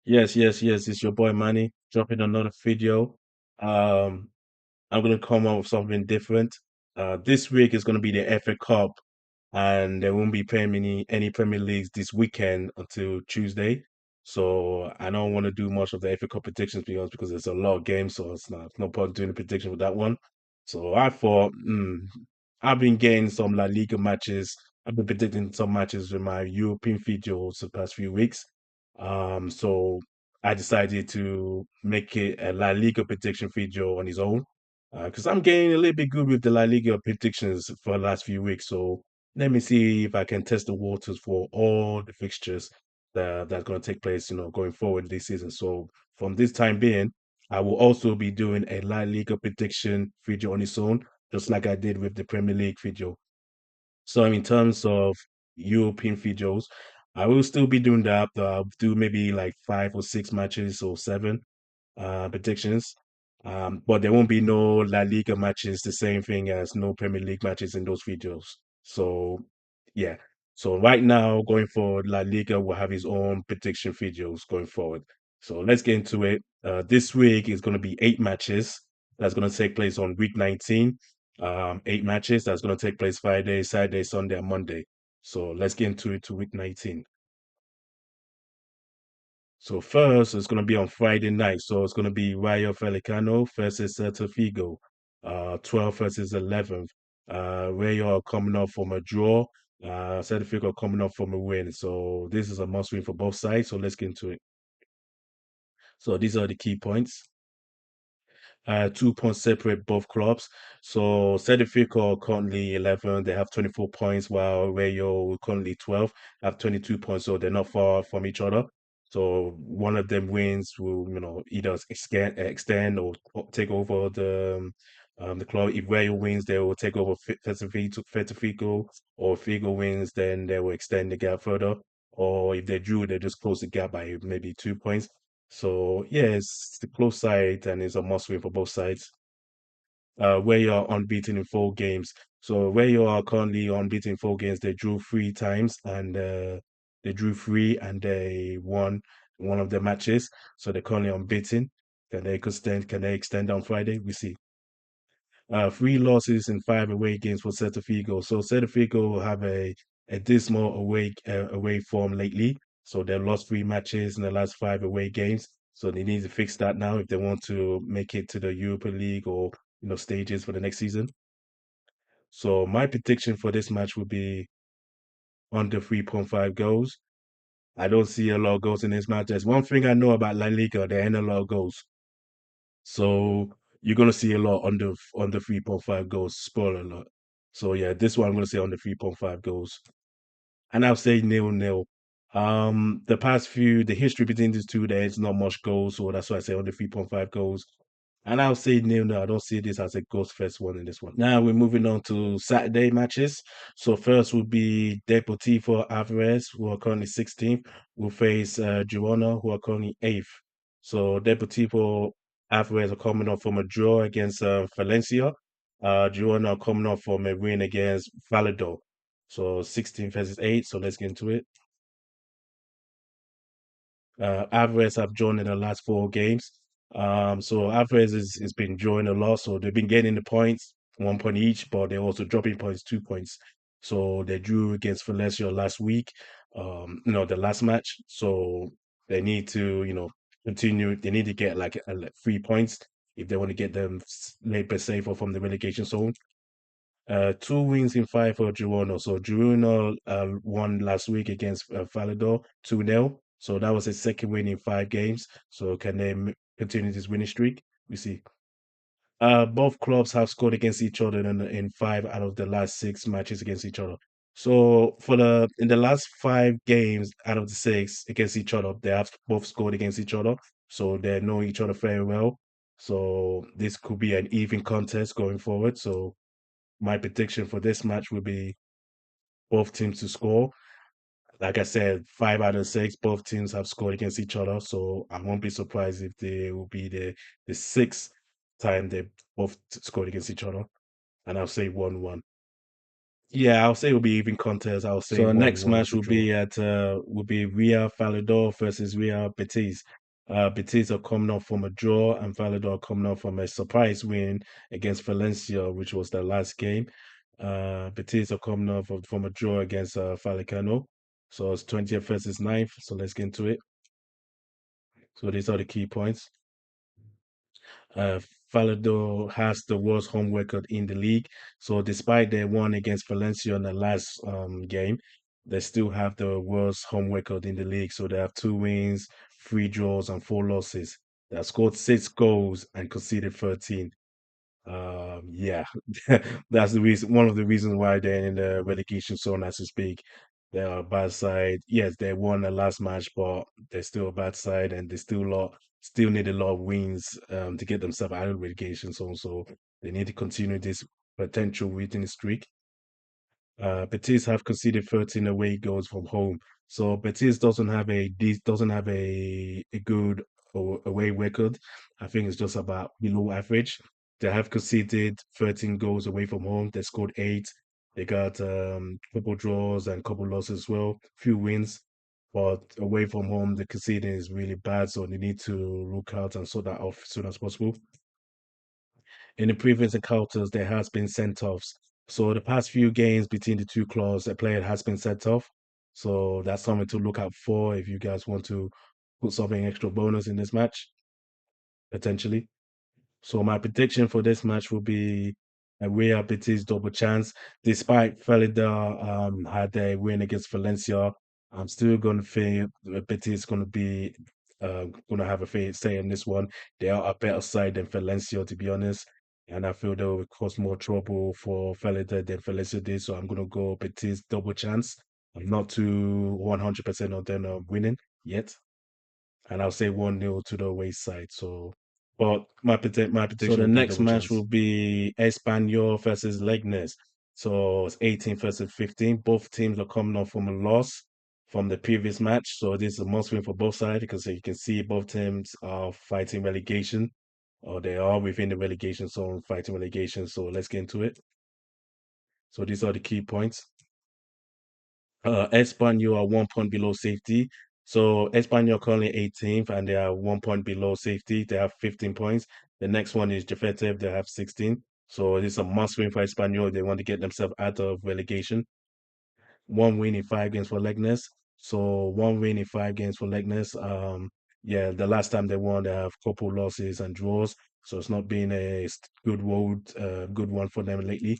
Yes. It's your boy Manny dropping another video. Um, I'm gonna come up with something different. This week is gonna be the FA Cup, and there won't be any Premier Leagues this weekend until Tuesday. So I don't want to do much of the FA Cup predictions because there's a lot of games, so it's no point doing a prediction for that one. So I thought, I've been getting some La Liga matches. I've been predicting some matches with my European videos the past few weeks. So I decided to make it a La Liga prediction video on its own because I'm getting a little bit good with the La Liga predictions for the last few weeks. So let me see if I can test the waters for all the fixtures that's going to take place, going forward this season. So from this time being, I will also be doing a La Liga prediction video on its own, just like I did with the Premier League video. So in terms of European videos, I will still be doing that. I'll do maybe like 5 or 6 matches or seven predictions. But there won't be no La Liga matches, the same thing as no Premier League matches in those videos. So, yeah. So right now, going forward, La Liga will have his own prediction videos going forward. So let's get into it. This week is going to be 8 matches. That's going to take place on week 19. 8 matches. That's going to take place Friday, Saturday, Sunday, and Monday. So let's get into it to week 19. So first, it's going to be on Friday night. So it's going to be Rayo Vallecano versus Celta Vigo, 12 versus 11th. Rayo are coming off from a draw. Celta Vigo are coming off from a win. So this is a must win for both sides. So let's get into it. So these are the key points. 2 points separate both clubs. So Celta are currently 11, they have 24 points, while Rayo currently 12 have 22 points, so they're not far from each other. So one of them wins will, either extend or take over the club. If Rayo wins, they will take over Figo, or if Figo wins, then they will extend the gap further. Or if they drew, they just close the gap by maybe 2 points. So yeah, it's the close side and it's a must win for both sides. Where you are unbeaten in 4 games. So where you are currently unbeaten in 4 games, they drew 3 times and they drew three and they won one of the matches. So they're currently unbeaten. Can they extend on Friday? We see. 3 losses in 5 away games for Celta Figo. So Celta Figo have a dismal away form lately. So they lost 3 matches in the last 5 away games. So they need to fix that now if they want to make it to the Europa League or stages for the next season. So my prediction for this match would be under 3.5 goals. I don't see a lot of goals in this match. There's one thing I know about La Liga, there ain't a lot of goals. So you're gonna see a lot under 3.5 goals. Spoiler alert. So yeah, this one I'm gonna say under 3.5 goals, and I'll say 0-0. The history between these two, there's not much goals, so that's why I say under 3.5 goals. And I'll say 0-0. I don't see this as a ghost first one in this one. Now we're moving on to Saturday matches. So first will be Deportivo Alvarez, who are currently 16th, will face Girona, who are currently 8th. So Deportivo Alvarez are coming off from a draw against Valencia. Girona are coming off from a win against Valladolid. So 16 versus 8. So let's get into it. Alvarez have drawn in the last 4 games. So Alvarez is been drawing a lot. So they've been getting the points, 1 point each, but they're also dropping points, 2 points. So they drew against Valencia last week, the last match. So they need to, continue. They need to get like 3 points if they want to get them labor safer from the relegation zone. 2 wins in 5 for Girona. So Girona won last week against Valladolid 2-0. So that was his second win in 5 games. So can they continue this winning streak? We see. Both clubs have scored against each other in 5 out of the last 6 matches against each other. So in the last 5 games out of the 6 against each other, they have both scored against each other. So they know each other very well. So this could be an even contest going forward. So my prediction for this match will be both teams to score. Like I said, 5 out of 6, both teams have scored against each other. So I won't be surprised if they will be the sixth time they both scored against each other. And I'll say 1-1. Yeah, I'll say it'll be even contest. I'll say So our next 1-1 match with a draw. will be Real Valladolid versus Real Betis. Betis are coming off from a draw, and Valladolid are coming off from a surprise win against Valencia, which was their last game. Betis are coming off from a draw against Vallecano. So it's 20th versus 9th. So let's get into it. So these are the key points. Uh, Valladolid has the worst home record in the league. So despite their won against Valencia in the last game, they still have the worst home record in the league. So they have 2 wins, 3 draws, and 4 losses. They have scored 6 goals and conceded 13. Yeah, that's the reason. One of the reasons why they're in the relegation zone as we speak. They are a bad side. Yes, they won the last match, but they're still a bad side, and they still need a lot of wins to get themselves out of relegation zone. So they need to continue this potential winning streak. Betis have conceded 13 away goals from home. So Betis doesn't have a good away record. I think it's just about below average. They have conceded 13 goals away from home. They scored 8. They got couple draws and couple losses as well. Few wins, but away from home the conceding is really bad. So they need to look out and sort that off as soon as possible. In the previous encounters, there has been sent-offs. So the past few games between the two clubs, a player has been sent off. So that's something to look out for if you guys want to put something extra bonus in this match, potentially. So my prediction for this match will be a Real Betis double chance. Despite Felida had a win against Valencia, I'm still going to think Betis is going to be going to have a fair say in this one. They are a better side than Valencia, to be honest. And I feel they will cause more trouble for Felida than Valencia did. So I'm going to go Betis double chance. I'm not too 100% on them winning yet, and I'll say 1-0 to the away side. So, but my So prediction the will be next double match chance. will be Espanyol versus Leganes. So it's 18 versus 15. Both teams are coming off from a loss from the previous match. So this is a must win for both sides because you can see both teams are fighting relegation, or they are within the relegation zone fighting relegation. So let's get into it. So these are the key points. Espanyol are 1 point below safety. So Espanyol currently 18th and they are 1 point below safety. They have 15 points. The next one is Getafe. They have 16. So it is a must win for Espanyol. They want to get themselves out of relegation. 1 win in 5 games for Leganes. So 1 win in 5 games for Leganes. Yeah, the last time they won, they have couple losses and draws. So it's not been a good one for them lately.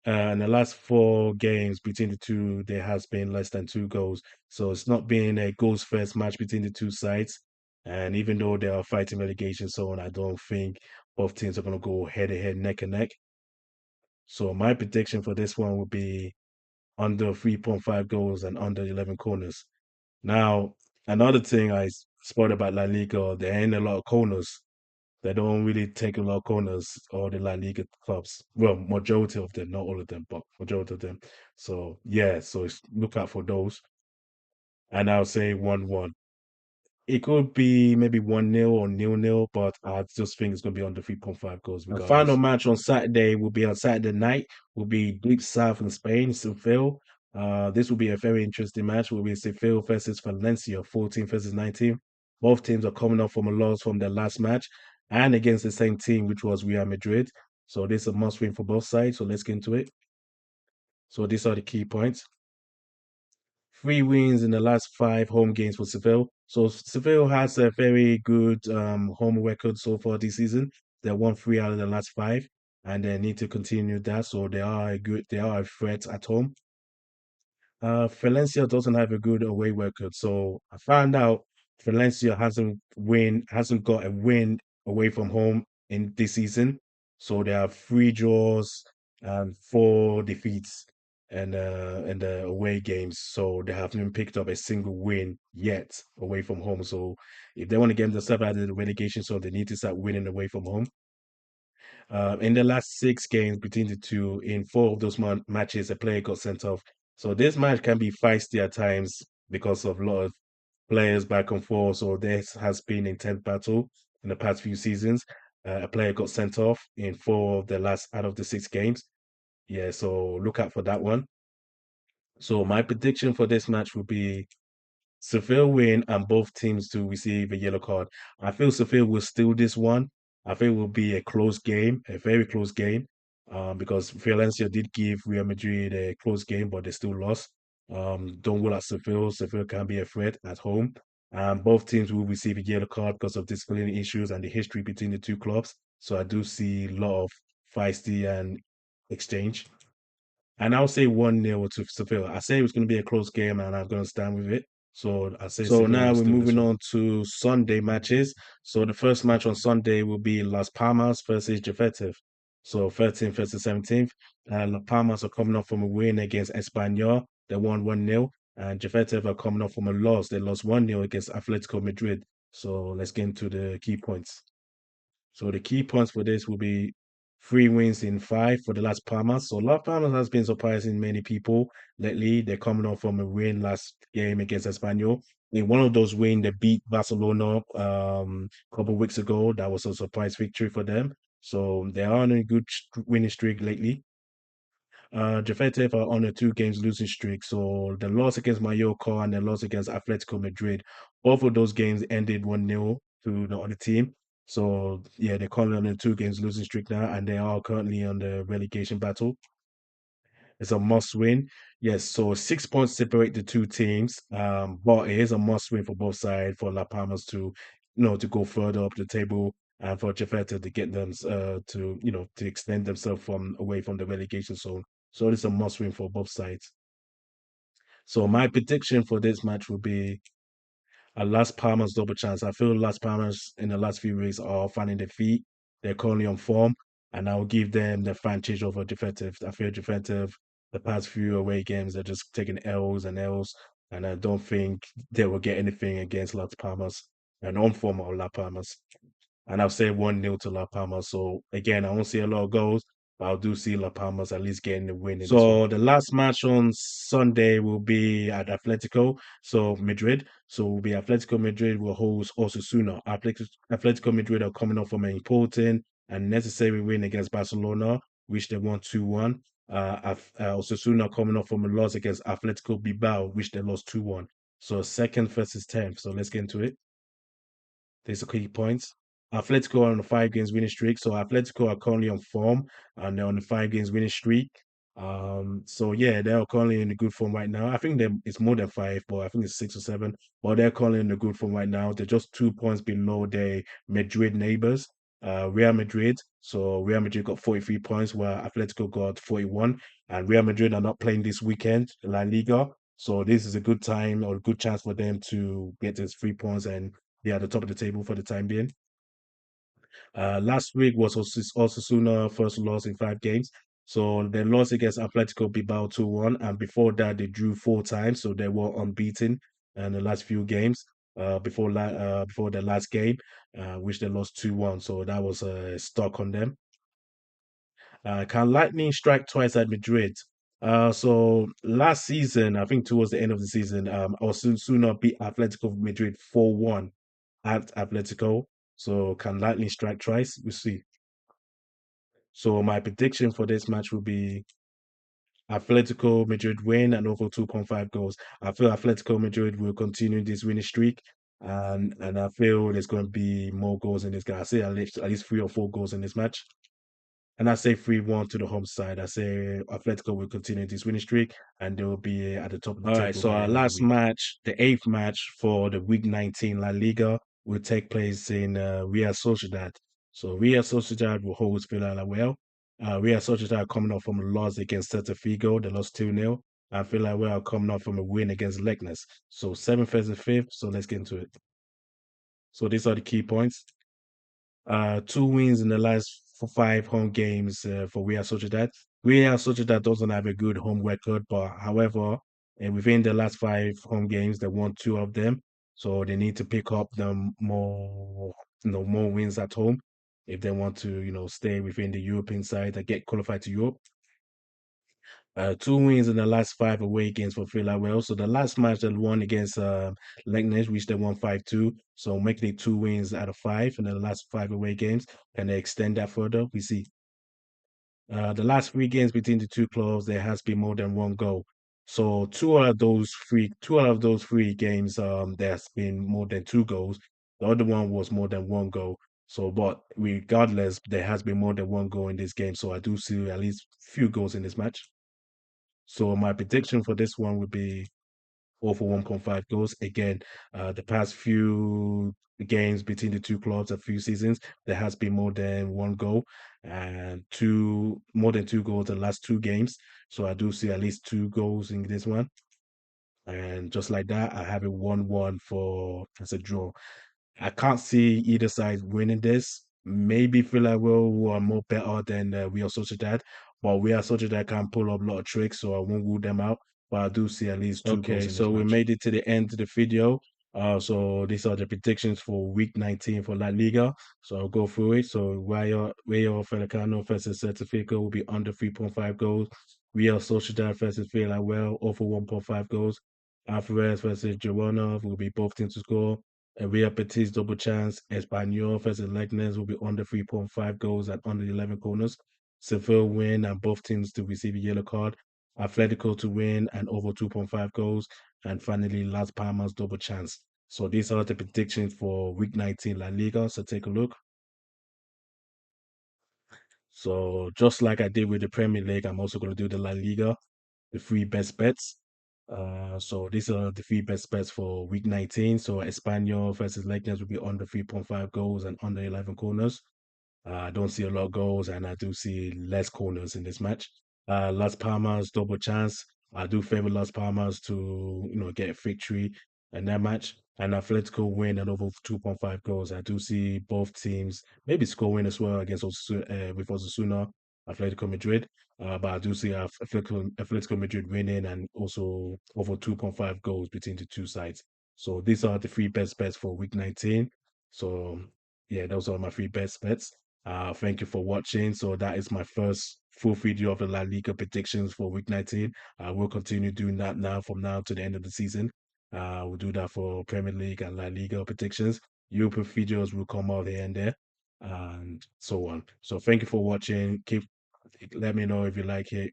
In the last 4 games between the two, there has been less than 2 goals. So it's not been a goals first match between the two sides. And even though they are fighting relegation so on, I don't think both teams are going to go head to head, neck and neck. So my prediction for this one would be under 3.5 goals and under 11 corners. Now, another thing I spotted about La Liga, there ain't a lot of corners. They don't really take a lot of corners, all the La Liga clubs. Well, majority of them, not all of them, but majority of them. So yeah, so look out for those. And I'll say 1-1. It could be maybe 1-0 or 0-0, but I just think it's gonna be under 3.5 goals The final regardless. match on Saturday will be on Saturday night. Will be deep south in Spain, Seville. This will be a very interesting match. Will be Seville versus Valencia, 14 versus 19. Both teams are coming off from a loss from their last match and against the same team, which was Real Madrid. So this is a must win for both sides. So let's get into it. So these are the key points. 3 wins in the last 5 home games for Seville. So Seville has a very good home record so far this season. They won 3 out of the last 5, and they need to continue that. So they are a threat at home. Valencia doesn't have a good away record, so I found out Valencia hasn't got a win away from home in this season. So they have 3 draws and 4 defeats in the away games. So they haven't picked up a single win yet away from home. So if they want to get themselves out of the relegation, so they need to start winning away from home. In the last 6 games between the two, in 4 of those matches, a player got sent off. So this match can be feisty at times because of a lot of players back and forth. So there has been intense battle in the past few seasons. A player got sent off in 4 of the last out of the 6 games. Yeah, so look out for that one. So my prediction for this match will be Seville win and both teams to receive a yellow card. I feel Seville will steal this one. I think it will be a close game, a very close game, because Valencia did give Real Madrid a close game, but they still lost. Don't rule out Seville. Seville can be a threat at home. Both teams will receive a yellow card because of disciplinary issues and the history between the two clubs. So I do see a lot of feisty and exchange. And I'll say 1-0 to Seville. I say it was going to be a close game, and I'm going to stand with it. So I say So Seville now will we're steal this moving one. on to Sunday matches. So the first match on Sunday will be Las Palmas versus Getafe. So 13th versus 17th. And Las Palmas are coming off from a win against Espanyol. They won 1-0. And Getafe are coming off from a loss. They lost 1-0 against Atletico Madrid. So let's get into the key points. So the key points for this will be 3 wins in 5 for the Las Palmas. So Las Palmas has been surprising many people lately. They're coming off from a win last game against Espanyol. In one of those wins, they beat Barcelona a couple of weeks ago. That was a surprise victory for them. So they are on a good winning streak lately. Juventus are on a 2 games losing streak. So the loss against Mallorca and the loss against Atletico Madrid, both of those games ended 1-0 to the other team. So yeah, they're currently on a 2 games losing streak now, and they are currently on the relegation battle. It's a must win. Yes, so 6 points separate the two teams. But it is a must win for both sides for La Palmas to, to go further up the table and for Jafeta to get them to extend themselves from away from the relegation zone. So it's a must win for both sides. So my prediction for this match will be a Las Palmas double chance. I feel Las Palmas in the last few weeks are finding their feet. They're currently on form, and I'll give them the advantage over defensive. I feel defensive the past few away games they're just taking L's and L's, and I don't think they will get anything against Las Palmas and on form of Las Palmas. And I'll say 1-0 to La Palmas. So again, I won't see a lot of goals, but I do see La Palmas at least getting the win in this one. So the last match on Sunday will be at Atletico, so Madrid. So will be Atletico Madrid will host Osasuna. Atletico Madrid are coming off from an important and necessary win against Barcelona, which they won 2-1. Osasuna coming off from a loss against Atletico Bilbao, which they lost 2-1. So second versus 10th. So let's get into it. There's the key points. Atletico are on a 5 games winning streak. So Atletico are currently on form and they're on the 5 games winning streak. So yeah, they're currently in the good form right now. I think it's more than 5, but I think it's 6 or 7. But they're currently in the good form right now. They're just 2 points below their Madrid neighbors, Real Madrid. So Real Madrid got 43 points, while Atletico got 41. And Real Madrid are not playing this weekend, La Liga. So this is a good time or a good chance for them to get these 3 points and be at the top of the table for the time being. Last week was Osasuna first loss in 5 games. So they lost against Atletico Bilbao 2-1, and before that they drew 4 times, so they were unbeaten in the last few games. Before the last game, which they lost 2-1, so that was stuck on them. Can lightning strike twice at Madrid? So last season, I think towards the end of the season, Osasuna beat Atletico Madrid 4-1 at Atletico. So can lightning strike twice? We'll see. So my prediction for this match will be Atletico Madrid win and over 2.5 goals. I feel Atletico Madrid will continue this winning streak. And I feel there's going to be more goals in this game. I say at least 3 or 4 goals in this match. And I say 3-1 to the home side. I say Atletico will continue this winning streak and they will be at the top of the table so by the our end of the last week. Match, the 8th match for the week 19 La Liga, will take place in Real Sociedad. So Real Sociedad will host Villarreal. Real Sociedad are coming off from a loss against Celta Vigo. They lost 2-0. And Villarreal are coming off from a win against Leganes. So 7th versus 5th. So let's get into it. So these are the key points. 2 wins in the last 5 home games for Real Sociedad. Real Sociedad doesn't have a good home record, but however, within the last 5 home games, they won 2 of them. So they need to pick up the more wins at home if they want to, stay within the European side and get qualified to Europe. 2 wins in the last 5 away games for Villarreal. So the last match they won against Leganes, which they won 5-2. So making it 2 wins out of 5 in the last 5 away games. Can they extend that further? We see. The last three games between the two clubs, there has been more than one goal. So two out of those three games, there's been more than two goals. The other one was more than one goal. So, but regardless, there has been more than one goal in this game. So I do see at least few goals in this match. So my prediction for this one would be over 1.5 goals. Again, the past few games between the two clubs, a few seasons, there has been more than one goal and two more than two goals the last two games. So I do see at least two goals in this one. And just like that, I have it 1-1 for as a draw. I can't see either side winning this. Maybe Villarreal, who are more better than Real Sociedad, but Real Sociedad can pull up a lot of tricks, so I won't rule them out. But I do see at least two goals Okay, in this so we match. made it to the end of the video. So these are the predictions for week 19 for La Liga. So I'll go through it. So Rayo Vallecano versus Celta Vigo will be under 3.5 goals. Real Sociedad versus Villarreal over 1.5 goals. Alaves versus Girona will be both teams to score. Real Betis double chance. Espanyol versus Leganes will be under 3.5 goals and under 11 corners. Seville win and both teams to receive a yellow card. Atletico to win and over 2.5 goals. And finally, Las Palmas double chance. So these are the predictions for week 19 La Liga. So take a look. So just like I did with the Premier League, I'm also going to do the La Liga, the three best bets. So these are the three best bets for week 19. So Espanyol versus Leganes will be under 3.5 goals and under 11 corners. I don't see a lot of goals, and I do see less corners in this match. Las Palmas double chance. I do favor Las Palmas to get a victory in that match. And Atletico win and over 2.5 goals. I do see both teams maybe scoring as well against with Osasuna, Atletico Madrid. But I do see Atletico Madrid winning and also over 2.5 goals between the two sides. So these are the three best bets for week 19. So yeah, those are my three best bets. Thank you for watching. So that is my first full video of the La Liga predictions for week 19. I will continue doing that now from now to the end of the season. We'll do that for Premier League and La Liga predictions. European videos will come out here and there and so on. So thank you for watching. Let me know if you like it.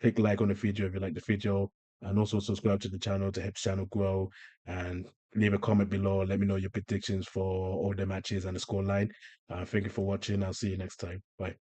Click like on the video if you like the video, and also subscribe to the channel to help the channel grow. And leave a comment below. Let me know your predictions for all the matches and the scoreline. Thank you for watching. I'll see you next time. Bye.